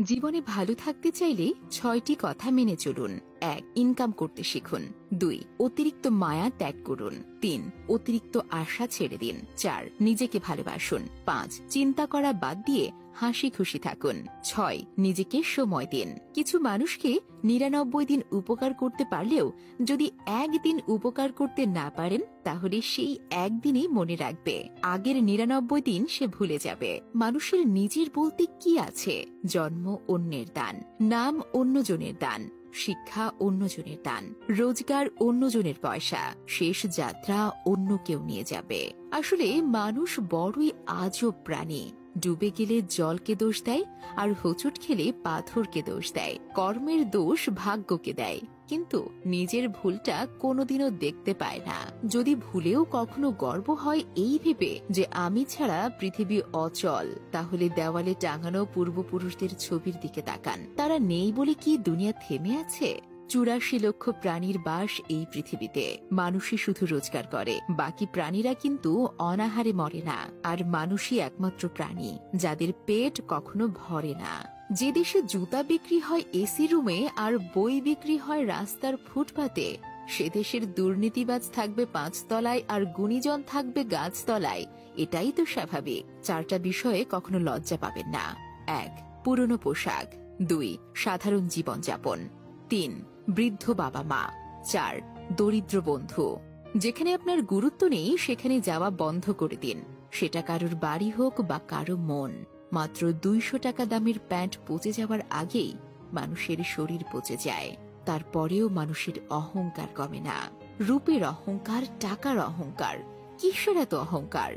জীবনে ভালো থাকতে চাইলে ৬টি কথা মেনে চলুন। ১. ইনকাম করতে শিখুন। ২. অতিরিক্ত মায়া ত্যাগ করুন। ৩. অতিরিক্ত আশা ছেড়ে দিন। ৪. নিজেকে ভালোবাসুন। ৫. চিন্তা করা বাদ দিয়ে হাসি খুশি থাকুন। ৬. নিজেকে সময় দিন। কিছু মানুষকে ৯৯ দিন উপকার করতে পারলেও যদি একদিন উপকার করতে না পারেন তাহলে সেই একদিনই মনে রাখবে, আগের ৯৯ দিন সে ভুলে যাবে। মানুষের নিজের বলতে কি আছে? জন্ম অন্যের দান, নাম অন্যজনের দান, শিক্ষা অন্যজনের দান, রোজগার অন্যজনের পয়সা, শেষ যাত্রা অন্য কেউ নিয়ে যাবে। আসলে মানুষ বড়ই আজব প্রাণী। ডুবে গেলে জলকে দোষ দেয়, আর হোঁচট খেলে পাথরকে দোষ দেয়। কর্মের দোষ ভাগ্যকে দেয়, কিন্তু নিজের ভুলটা কোনোদিনও দেখতে পায় না। যদি ভুলেও কখনো গর্ব হয় এই ভেবে যে আমি ছাড়া পৃথিবী অচল, তাহলে দেওয়ালে টাঙানো পূর্বপুরুষদের ছবির দিকে তাকান। তারা নেই বলে কি দুনিয়া থেমে আছে? ৮৪ লক্ষ প্রাণীর বাস এই পৃথিবীতে। মানুষই শুধু রোজগার করে, বাকি প্রাণীরা কিন্তু অনাহারে মরে না। আর মানুষই একমাত্র প্রাণী যাদের পেট কখনো ভরে না। যে দেশে জুতা বিক্রি হয় এসি রুমে আর বই বিক্রি হয় রাস্তার ফুটপাতে, সে দেশের দুর্নীতিবাজ থাকবে ৫ তলায় আর গুণীজন থাকবে গাছতলায়। এটাই তো স্বাভাবিক। ৪টা বিষয়ে কখনো লজ্জা পাবেন না। ১. পুরনো পোশাক। ২. সাধারণ জীবনযাপন। ৩. বৃদ্ধ বাবা মা। ৪. দরিদ্র বন্ধু। যেখানে আপনার গুরুত্ব নেই সেখানে যাওয়া বন্ধ করে দিন, সেটা কারোর বাড়ি হোক বা কারো মন। মাত্র ২০০ টাকা দামের প্যান্ট পচে যাওয়ার আগেই মানুষের শরীর পচে যায়, তারপরেও মানুষের অহংকার কমে না। রূপের অহংকার, টাকার অহংকার, কিসের এত অহংকার?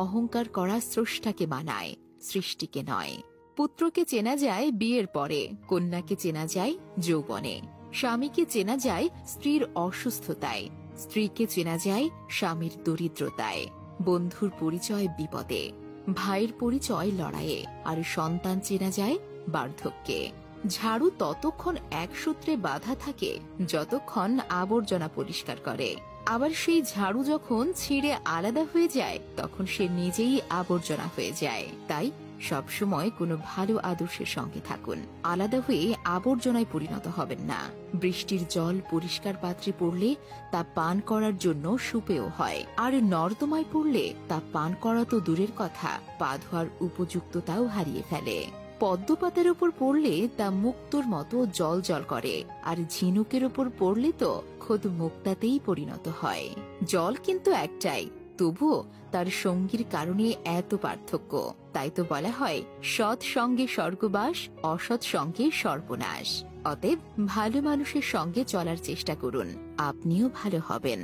অহংকার করা স্রষ্টাকে মানায়, সৃষ্টিকে নয়। পুত্রকে চেনা যায় বিয়ের পরে, কন্যাকে চেনা যায় যৌবনে, স্বামীকে চেনা যায় স্ত্রীর অসুস্থতায়, স্ত্রীকে চেনা যায় স্বামীর দরিদ্রতায়, বন্ধুর পরিচয় বিপদে, ভাইয়ের পরিচয় লড়াইয়ে, আর সন্তান চেনা যায় বার্ধক্যে। ঝাড়ু ততক্ষণ এক সূত্রে বাঁধা থাকে যতক্ষণ আবর্জনা পরিষ্কার করে, আবার সেই ঝাড়ু যখন ছিঁড়ে আলাদা হয়ে যায় তখন সে নিজেই আবর্জনা হয়ে যায়। তাই সবসময় কোনো ভালো আদর্শের সঙ্গে থাকুন, আলাদা হয়ে আবর্জনায় পরিণত হবেন না। বৃষ্টির জল পরিষ্কার পাত্রে পড়লে তা পান করার জন্য সুপেয় হয়, আর নর্দমায় পড়লে তা পান করা তো দূরের কথা, পা ধোয়ার উপযুক্ততাও হারিয়ে ফেলে। পদ্মপাতার উপর পড়লে তা মুক্তোর মতো জল জল করে, আর ঝিনুকের উপর পড়লে তো খোদ মুক্তাতেই পরিণত হয়। জল কিন্তু একটাই, তবুও তার সঙ্গীর কারণে এত পার্থক্য। তাই তো বলা হয় সৎ সঙ্গে স্বর্গবাস, অসৎ সঙ্গে সর্বনাশ। অতএব ভালো মানুষের সঙ্গে চলার চেষ্টা করুন, আপনিও ভালো হবেন।